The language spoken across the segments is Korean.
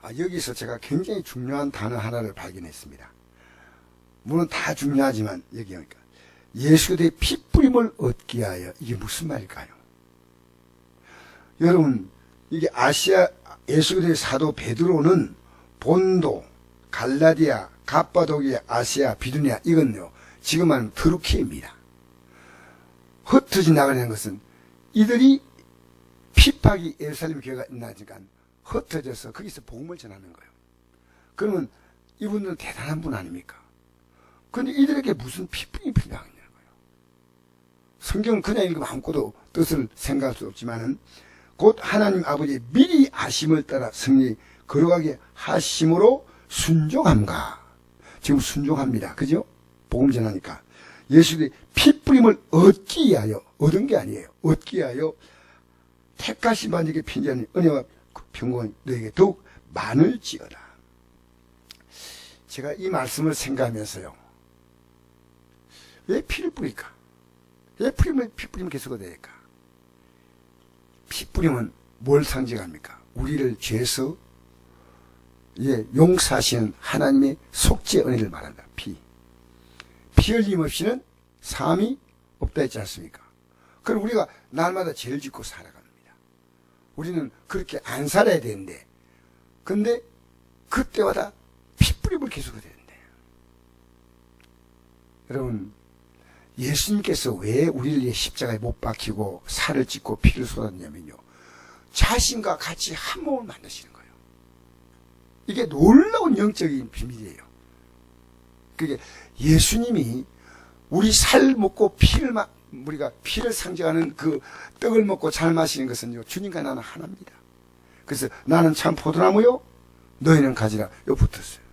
여기서 제가 굉장히 중요한 단어 하나를 발견했습니다. 물론 다 중요하지만 여기 그러니까 예수 그리스도의 피 뿌림을 얻기 위하여, 이게 무슨 말일까요? 여러분, 이게 예수 그리스도의 사도 베드로는 본도, 갈라디아, 갑바도기아, 아시아, 비두니아, 이건요 지금 말하면 트루키입니다. 흩어져 나가는 것은 이들이 핍박이 예루살렘 교회가 있나니까 흩어져서 거기서 복음을 전하는 거예요. 그러면 이분들은 대단한 분 아닙니까? 그런데 이들에게 무슨 핍박이 필요하냐는 거예요. 성경을 그냥 읽으면 아무것도 뜻을 생각할 수 없지만은 곧 하나님 아버지의 미리 아심을 따라 승리 걸어가게 하심으로 순종함과, 지금 순종합니다. 그죠? 복음 전하니까. 예수의 피 뿌림을 얻기 위하여, 얻은 게 아니에요. 얻기 위하여 택하신 반에게 편지하는 은혜와 평강이 너에게 더욱 많을지어다. 제가 이 말씀을 생각하면서요, 왜 피를 뿌릴까? 왜 피 뿌리면 계속 얻어야될까? 피 뿌림은 뭘 상징합니까? 우리를 죄에서 용서하시는 하나님의 속죄 은혜를 말한다. 피 흘림 없이는 삶이 없다 했지 않습니까? 그럼 우리가 날마다 죄를 짓고 살아갑니다. 우리는 그렇게 안 살아야 되는데, 근데 그때마다 피 뿌림을 계속 해야 되는데, 여러분, 예수님께서 왜 우리를 위해 십자가에 못 박히고 살을 찢고 피를 쏟았냐면요, 자신과 같이 한 몸을 만드시는 거예요. 이게 놀라운 영적인 비밀이에요. 그게 예수님이 우리 살 먹고 우리가 피를 상징하는 그 떡을 먹고 잘 마시는 것은요, 주님과 나는 하나입니다. 그래서 나는 참 포도나무요, 너희는 가지라. 요 붙었어요.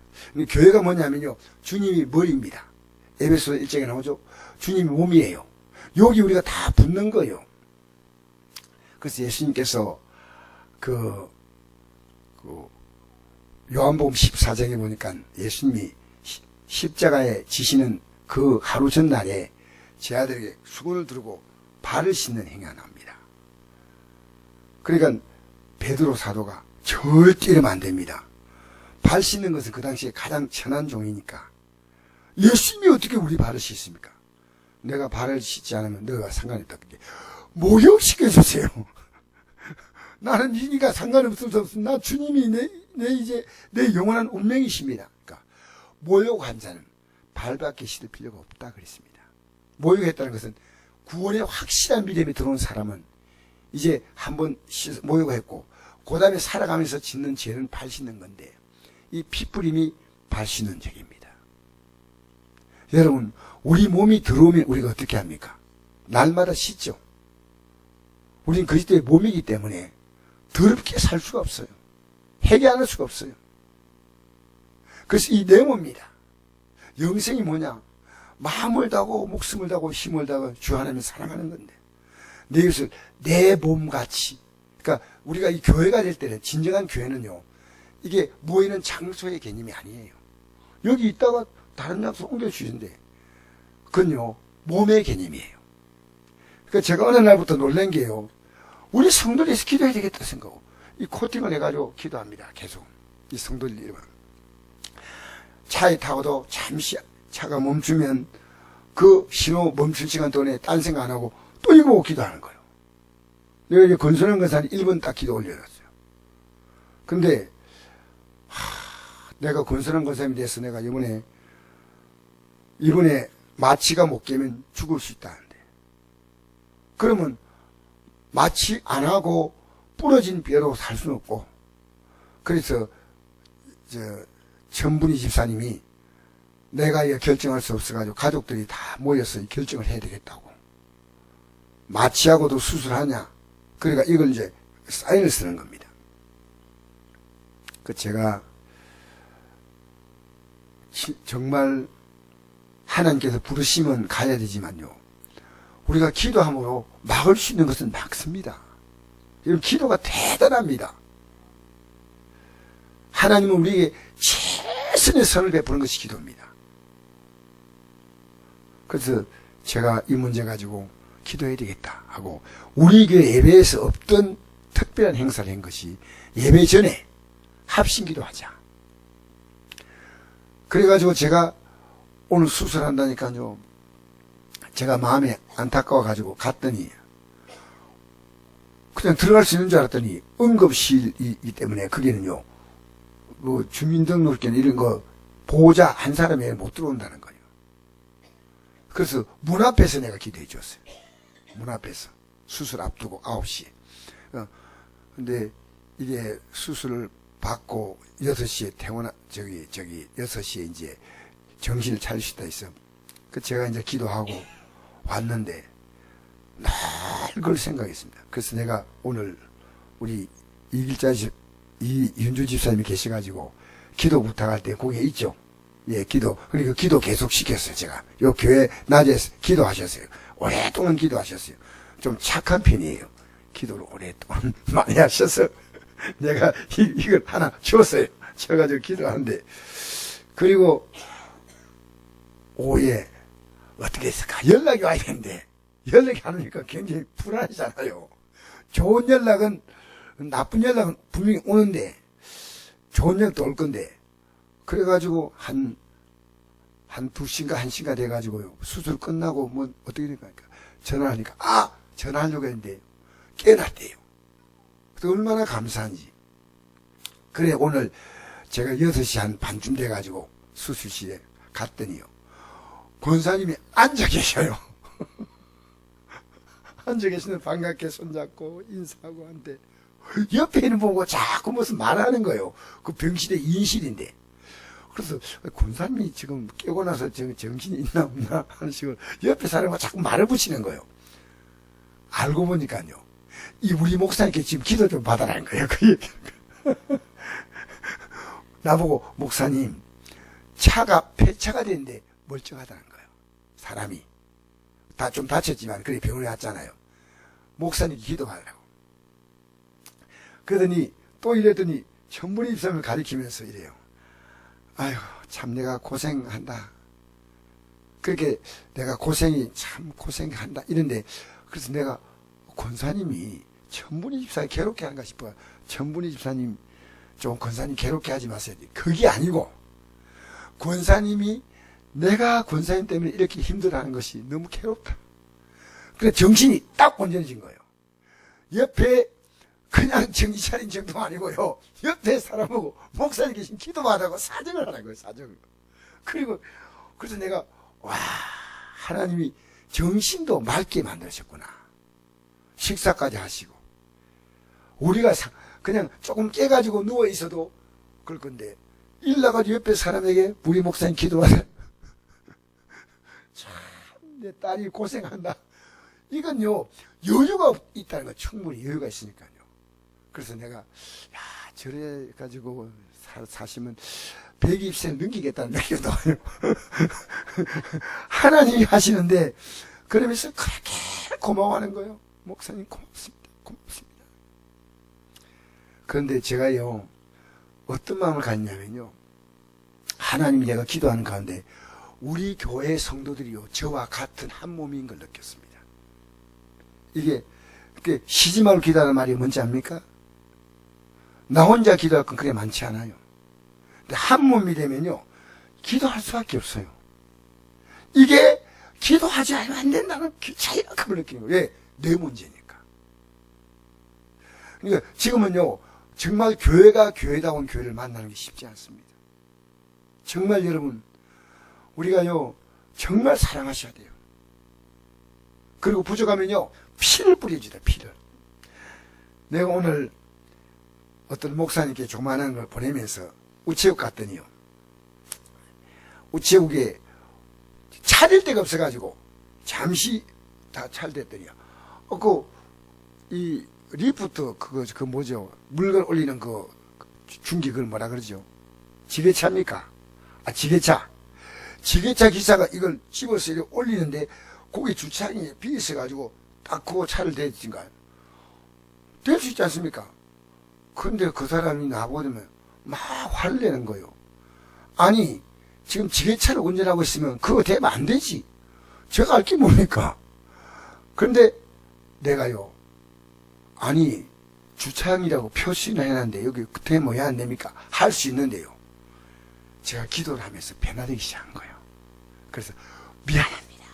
교회가 뭐냐면요, 주님이 머리입니다. 에베소 1장에 나오죠. 주님이 몸이에요. 여기 우리가 다 붙는 거예요. 그래서 예수님께서 요한복음 14장에 보니까 예수님이 십자가에 지시는 그 하루 전날에 제 아들에게 수건을 들고 발을 씻는 행위가 나옵니다. 그러니까 베드로 사도가 절대 이러면 안 됩니다. 발 씻는 것은 그 당시에 가장 천한 종이니까. 예수님이 어떻게 우리 발을 씻습니까? 내가 발을 씻지 않으면 너가 상관이 없다. 모욕시켜주세요. 나는 니가 상관없어서 나 주님이 내 영원한 운명이십니다. 그러니까 모욕한 자는 발밖에 씻을 필요가 없다 그랬습니다. 모욕했다는 것은 구원의 확실한 믿음이 들어온 사람은 이제 한번 모욕했고 그 다음에 살아가면서 짓는 죄는 발 씻는 건데, 이 피뿌림이 발 씻는 죄입니다. 여러분, 우리 몸이 들어오면 우리가 어떻게 합니까? 날마다 씻죠. 우리는 그리스도의 몸이기 때문에 더럽게 살 수가 없어요. 회개할 수가 없어요. 그래서 이 내 몸입니다. 영생이 뭐냐? 마음을 다하고 목숨을 다하고 힘을 다하고 주 하나님을 사랑하는 건데, 내 것을 내 몸같이, 그러니까 우리가 이 교회가 될 때는, 진정한 교회는요, 이게 모이는 장소의 개념이 아니에요. 여기 있다가 다른 장소 옮겨주신대. 그건요, 몸의 개념이에요. 그러니까 제가 어느 날부터 놀란 게요, 우리 성도들에서 기도해야 되겠다 생각하고, 이 코팅을 해가지고 기도합니다. 계속. 이 성도들 이름은. 차에 타고도 잠시 차가 멈추면 그 신호 멈출 시간 동안에 딴 생각 안 하고 또 이거 보고 기도하는 거예요. 내가 이제 건설한 것은 1분 딱 기도 올려놨어요. 근데, 내가 건설한 권사님에 대해서 내가 이번에 마취가 못 깨면 죽을 수 있다는데, 그러면 마취 안 하고 부러진 뼈로 살 수는 없고, 그래서 천분이 집사님이 내가 이거 결정할 수 없어가지고 가족들이 다 모여서 결정을 해야 되겠다고. 마취하고도 수술하냐? 그러니까 이걸 이제 사인을 쓰는 겁니다. 제가 정말 하나님께서 부르시면 가야 되지만요, 우리가 기도함으로 막을 수 있는 것은 막습니다. 이런 기도가 대단합니다. 하나님은 우리에게 최선의 선을 베푸는 것이 기도입니다. 그래서 제가 이 문제 가지고 기도해야 되겠다 하고, 우리 교회 예배에서 없던 특별한 행사를 한 것이, 예배 전에 합심기도 하자. 그래가지고 제가 오늘 수술한다니까요. 제가 마음에 안타까워가지고 갔더니 그냥 들어갈 수 있는 줄 알았더니 응급실이기 때문에 거기는요, 뭐 주민등록증 이런 거 보호자 한 사람이 못 들어온다는 거예요. 그래서 문 앞에서 내가 기도해 줬어요. 문 앞에서. 수술 앞두고 9시에. 근데 이게 수술을 받고 6시에 퇴원, 6시에 이제 정신을 차릴 수 있다 했어. 그 제가 이제 기도하고 왔는데 날 그걸 생각했습니다. 그래서 내가 오늘 우리 이윤주 집사님이 계셔가지고 기도 부탁할 때 거기에 있죠. 예, 기도. 그리고 기도 계속 시켰어요, 제가. 요 교회 낮에 기도하셨어요. 오랫동안 기도하셨어요. 좀 착한 편이에요. 기도를 오랫동안 많이 하셔서 내가 이걸 하나 줬어요. 줘가지고 기도하는데. 그리고 오후에 어떻게 했을까? 연락이 와야 되는데 연락이 안 오니까 굉장히 불안하잖아요. 좋은 연락은, 나쁜 연락은 분명히 오는데 좋은 연락도 올 건데, 그래가지고 한 2시인가 1시인가 돼가지고요. 수술 끝나고 뭐 어떻게 될까? 전화하니까, 전화하려고 했는데 깨어났대요. 그래서 얼마나 감사한지. 그래, 오늘 제가 6시 한 반쯤 돼가지고 수술실에 갔더니요. 권사님이 앉아 계셔요. 앉아 계시는 반갑게 손잡고 인사하고 한데, 옆에 있는 보고 자꾸 무슨 말하는 거예요. 그 병실의 인실인데. 그래서 권사님이 지금 깨고 나서 정신이 있나 없나 하는 식으로 옆에 사람과 자꾸 말을 붙이는 거예요. 알고 보니까요, 이 우리 목사님께 지금 기도 좀 받아라는 거예요. 그 얘기. 나보고, 목사님, 차가 폐차가 됐는데 멀쩡하다는 거예요. 사람이 다 좀 다쳤지만 그래 병원에 왔잖아요. 목사님 기도하라고. 그러더니 또 이랬더니 천문의 입성을 가리키면서 이래요. 아유, 참 내가 고생한다. 그렇게 내가 고생이 참 고생한다 이런데, 그래서 내가 권사님이 천문의 집사님 괴롭게 하는가 싶어. 천문의 집사님 좀 권사님 괴롭게 하지 마세요. 그게 아니고, 권사님이 내가 권사님 때문에 이렇게 힘들어하는 것이 너무 괴롭다. 그래 정신이 딱 온전해진 거예요. 옆에 그냥 정신 차린 정도가 아니고요. 옆에 사람하고 목사님 계신 기도받으라고 사정을 하는 거예요. 사정을. 그리고 그래서 내가, 와, 하나님이 정신도 맑게 만드셨구나. 식사까지 하시고. 우리가 그냥 조금 깨가지고 누워있어도 그럴 건데, 일 나가지고 옆에 사람에게 우리 목사님 기도하라. 참, 내 딸이 고생한다. 이건요, 여유가 있다는 거, 충분히 여유가 있으니까요. 그래서 내가, 야, 저래 가지고 사시면 120세 넘기겠다는 얘기가 나와요. 하나님이 하시는데, 그러면서 그렇게 고마워하는 거예요. 목사님 고맙습니다. 고맙습니다. 그런데 제가요, 어떤 마음을 갖냐면요, 하나님이 내가 기도하는 가운데 우리 교회 성도들이요, 저와 같은 한 몸인 걸 느꼈습니다. 이게 쉬지 말고 기도하는 말이 뭔지 압니까? 나 혼자 기도할 건 그래 많지 않아요. 근데 한 몸이 되면요, 기도할 수밖에 없어요. 이게 기도하지 않으면 안 된다는 자유감을 느끼는 거예요. 왜? 내 문제니까. 그러니까 지금은요, 정말 교회가 교회다운 교회를 만나는 게 쉽지 않습니다. 정말 여러분, 우리가요, 정말 사랑하셔야 돼요. 그리고 부족하면요, 피를 뿌려주다, 피를. 내가 오늘 어떤 목사님께 조그마한 걸 보내면서 우체국 갔더니요, 우체국에 차릴 데가 없어가지고 잠시 다 찰댔더니요, 이 리프트 그 뭐죠, 물건 올리는 그 중기, 그걸 뭐라 그러죠? 지게차입니까? 지게차 기사가 이걸 집어서 이렇게 올리는데 거기 주차장에 비어 있어가지고 딱 그 차를 대진가요? 될 수 있지 않습니까? 근데 그 사람이 나보면 막 화를 내는 거예요. 아니, 지금 지게차를 운전하고 있으면 그거 되면 안 되지. 제가 알 게 뭡니까? 그런데 내가요, 아니, 주차장이라고 표시는 해놨는데 여기 그때 뭐 해야 안 됩니까? 할 수 있는데요. 제가 기도를 하면서 변화되기 시작한 거예요. 그래서 미안합니다.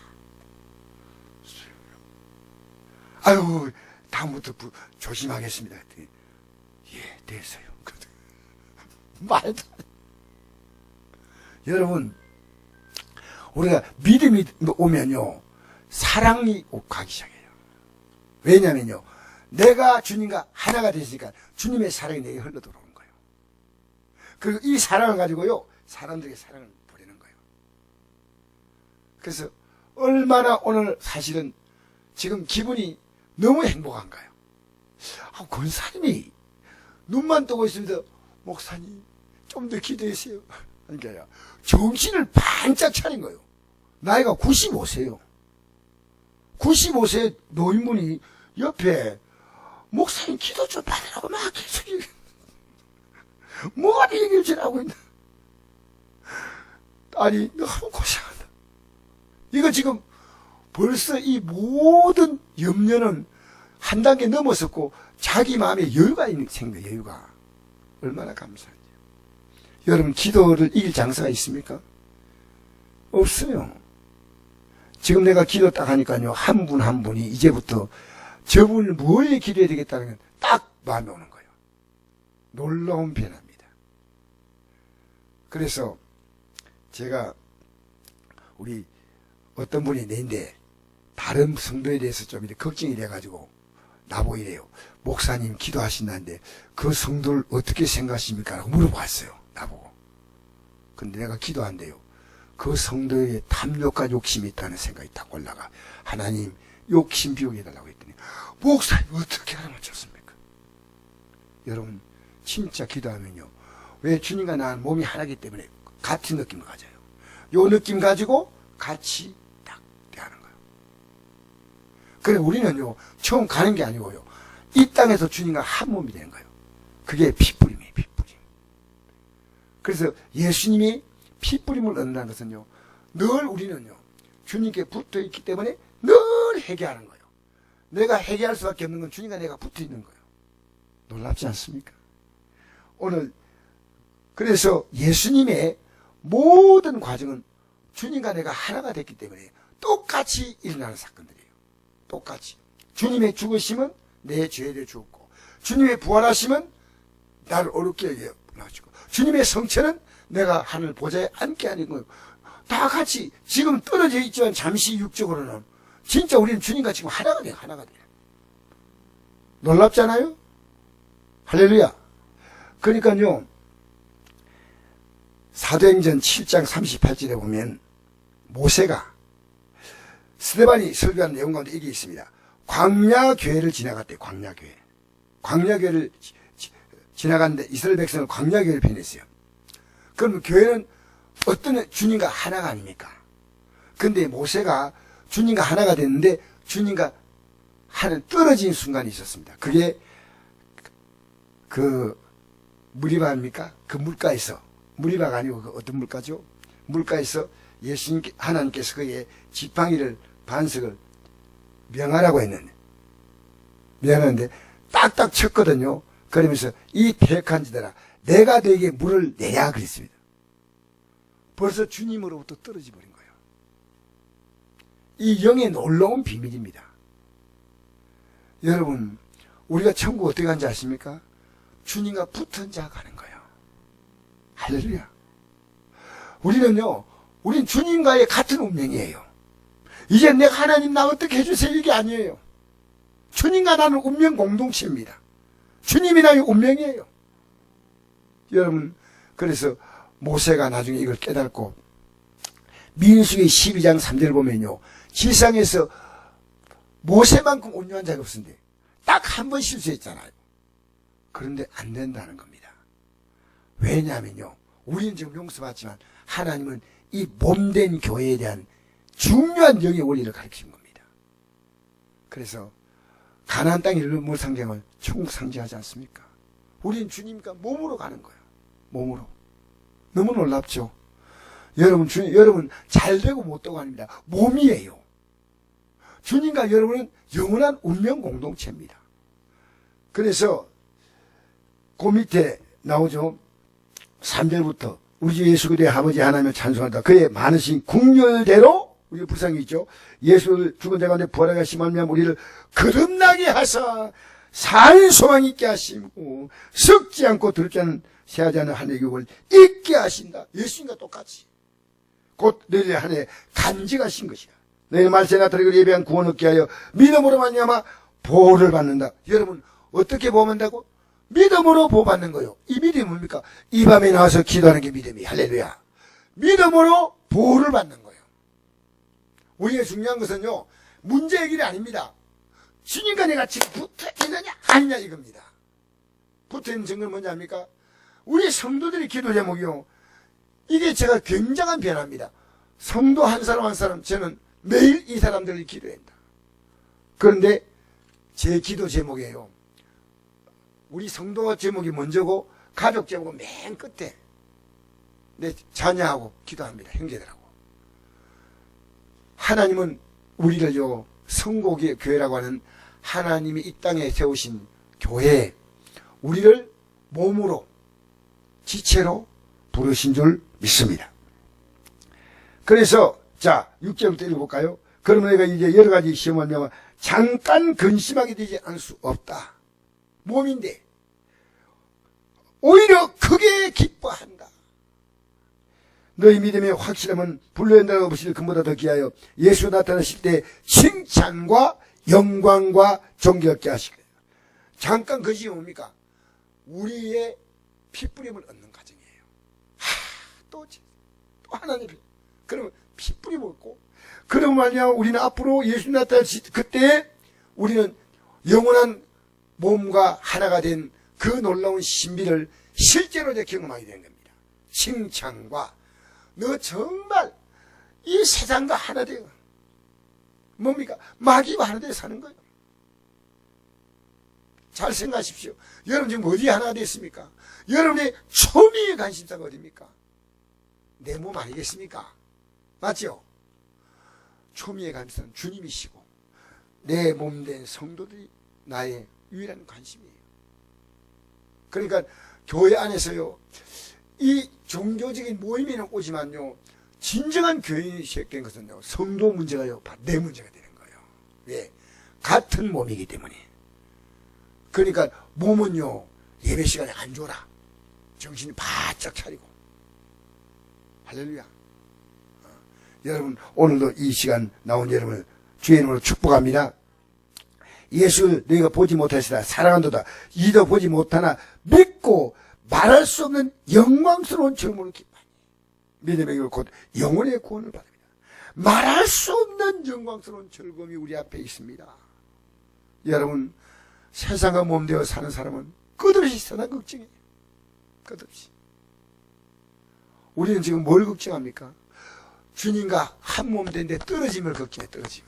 아유, 다음부터 조심하겠습니다. 했더니, 예, 됐어요. 말도 안 돼. 여러분, 우리가 믿음이 오면요, 사랑이 가기 시작해요. 왜냐면요, 내가 주님과 하나가 됐으니까 주님의 사랑이 내게 흘러 들어오는 거예요. 그리고 이 사랑을 가지고요, 사람들에게 사랑을 보내는 거예요. 그래서 얼마나 오늘 사실은 지금 기분이 너무 행복한가요? 권사님이 눈만 뜨고 있으면서 목사님 좀 더 기도하세요. 그러니까요, 정신을 반짝 차린 거예요. 나이가 95세요. 95세 노인분이 옆에 목사님 기도 좀 받으라고 막 계속 뭐가 얘기를 지라고 있나. 아니, 너무 고생한다. 이거 지금 벌써 이 모든 염려는 한 단계 넘었었고 자기 마음에 여유가 생겨. 여유가 얼마나 감사한지. 여러분, 기도를 이길 장사가 있습니까? 없어요. 지금 내가 기도 딱 하니까요, 한 분 한 분이 이제부터 저분을 뭐에 기도해야 되겠다는 건 딱 마음에 오는 거예요. 놀라운 변화입니다. 그래서 제가 우리 어떤 분이 내인데 다른 성도에 대해서 좀 이렇게 걱정이 돼가지고 나보고 이래요. 목사님 기도하신다는데 그 성도를 어떻게 생각하십니까? 라고 물어봤어요. 나보고. 근데 내가 기도한대요. 그 성도에게 탐욕과 욕심이 있다는 생각이 딱 올라가. 하나님 욕심 비우게 해달라고 했더니 목사님 어떻게 하면 좋습니까? 여러분, 진짜 기도하면요, 왜 주님과 나는 몸이 하나이기 때문에 같은 느낌을 가져요. 요 느낌 가지고 같이 딱 대하는 거예요. 그래, 우리는요, 처음 가는 게 아니고요, 이 땅에서 주님과 한 몸이 되는 거예요. 그게 피뿌림이에요. 피뿌림. 그래서 예수님이 피뿌림을 얻는다는 것은요, 늘 우리는요, 주님께 붙어 있기 때문에 늘 회개하는 거예요. 내가 회개할 수밖에 없는 건 주님과 내가 붙어 있는 거예요. 놀랍지 않습니까? 오늘 그래서 예수님의 모든 과정은 주님과 내가 하나가 됐기 때문에 똑같이 일어나는 사건들이에요. 똑같이. 주님의 죽으심은 내 죄를 죽었고, 주님의 부활하심은 나를 어렵게 하게 나시고, 주님의 성체는 내가 하늘 보좌에 앉게 하는 거예요. 다 같이 지금 떨어져 있지만 잠시 육적으로는 진짜 우리는 주님과 지금 하나가 돼요. 하나가 돼요. 놀랍잖아요? 할렐루야. 그러니까요, 사도행전 7장 38절에 보면 모세가 스데반이 설교하는 내용 가운데 이게 있습니다. 광야교회를 지나갔대요. 광야교회. 광야교회를 지나갔는데 이스라엘 백성은 광야교회를 편했어요. 그럼 교회는 어떤 주님과 하나가 아닙니까? 근데 모세가 주님과 하나가 됐는데 주님과 하늘 떨어진 순간이 있었습니다. 그게 그 무리바입니까? 그 물가에서, 무리바가 아니고 그 어떤 물가죠? 물가에서 예수님 하나님께서 그의 지팡이를 반석을 명하라고 했는데, 명하는데 딱딱 쳤거든요. 그러면서 이 패역한 자들아 내가 너에게 물을 내야 그랬습니다. 벌써 주님으로부터 떨어져 버린 거예요. 이 영의 놀라운 비밀입니다. 여러분, 우리가 천국 어떻게 가는지 아십니까? 주님과 붙은 자가 가는 거예요. 할렐루야. 우린 주님과의 같은 운명이에요. 이제 내가 하나님 나 어떻게 해주세요 이게 아니에요. 주님과 나는 운명 공동체입니다. 주님이 나의 운명이에요. 여러분, 그래서 모세가 나중에 이걸 깨닫고 민수기 12장 3절을 보면요, 지상에서 모세만큼 온유한 자가 없었는데 딱 한 번 실수했잖아요. 그런데 안 된다는 겁니다. 왜냐하면요, 우리는 지금 용서받지만 하나님은 이 몸된 교회에 대한 중요한 영의 원리를 가르치신 겁니다. 그래서 가나안 땅의 일물 상징을 천국 상징하지 않습니까? 우리는 주님과 몸으로 가는 거예요. 몸으로. 너무 놀랍죠? 여러분 잘 되고 못 되고 아닙니다. 몸이에요. 주님과 여러분은 영원한 운명 공동체입니다. 그래서 그 밑에 나오죠. 3절부터 우리 주 예수 그리스도의 아버지 하나님을 찬송한다. 그의 많으신 국률대로 우리 불상이 있죠. 예수를 죽은 자 가운데 부활하게 하심하면 우리를 거듭나게 하사 산 소망 있게 하시고 썩지 않고 더럽지 않은 새하지 않은 하늘의 교육을 있게 하신다. 예수님과 똑같이 곧 너희의 하늘에 간직하신 것이야. 너희의 말세에 나타나기를 예배한 구원 얻게 하여 믿음으로 말미암아 보호를 받는다. 여러분 어떻게 보호받는다고? 믿음으로 보호받는 거예요. 이 믿음이 뭡니까? 이 밤에 나와서 기도하는 게 믿음이. 할렐루야. 믿음으로 보호를 받는 거예요. 우리가 중요한 것은요, 문제 해결이 아닙니다. 주님과 내가 지금 붙어 있느냐 아니냐 이겁니다. 붙어 있는 증거는 뭔지 압니까? 우리 성도들의 기도 제목이요, 이게 제가 굉장한 변화입니다. 성도 한 사람 한 사람 저는 매일 이 사람들을 기도한다. 그런데 제 기도 제목이에요. 우리 성도 제목이 먼저고 가족 제목은 맨 끝에 내 자녀하고 기도합니다. 형제들하고. 하나님은 우리를요, 성고교회라고 하는 하나님이 이 땅에 세우신 교회에 우리를 몸으로 지체로 부르신 줄 믿습니다. 그래서 자 6절부터 읽어볼까요? 그러면 내가 이제 여러 가지 시험을 하면 잠깐 근심하게 되지 않을 수 없다. 몸인데 오히려 크게 기뻐한다. 너희 믿음의 확실함은 불러낸다고 보시는 금보다 더 귀하여 예수 나타나실 때 칭찬과 영광과 존귀하게 하시게. 잠깐 그 시험이 뭡니까? 우리의 핏뿌림을 얻는 과정이에요. 또 하나님 그러면 핏뿌림 얻고, 그러면 말이야 우리는 앞으로 예수 나타나실 그때 우리는 영원한 몸과 하나가 된 그 놀라운 신비를 실제로 이제 경험하게 되는 겁니다. 칭찬과 너 정말 이 세상과 하나 되어 뭡니까? 마귀와 하나 되어 사는 거예요. 잘 생각하십시오. 여러분 지금 어디 하나 됐습니까? 여러분의 초미의 관심사가 어디입니까? 내 몸 아니겠습니까? 맞죠? 초미의 관심사는 주님이시고 내 몸 된 성도들이 나의 유일한 관심이에요. 그러니까 교회 안에서요, 이 종교적인 모임에는 오지만요, 진정한 교인이 시작된 것은요, 성도 문제가요, 내 문제가 되는 거예요. 왜? 같은 몸이기 때문에. 그러니까 몸은요, 예배 시간에 안 줘라. 정신이 바짝 차리고. 할렐루야. 여러분 오늘도 이 시간 나온 여러분을 주의 이름으로 축복합니다. 예수를 너희가 보지 못하시다 사랑한도다 이도 보지 못하나 믿고 말할 수 없는 영광스러운 젊음을 기뻐하니 믿음의 길 곧 영혼의 구원을 받습니다. 말할 수 없는 영광스러운 즐거움이 우리 앞에 있습니다. 여러분 세상과 몸되어 사는 사람은 끝없이 세상 걱정이에요. 끝없이. 우리는 지금 뭘 걱정합니까? 주님과 한 몸 되는데 떨어짐을 걱정해. 떨어짐.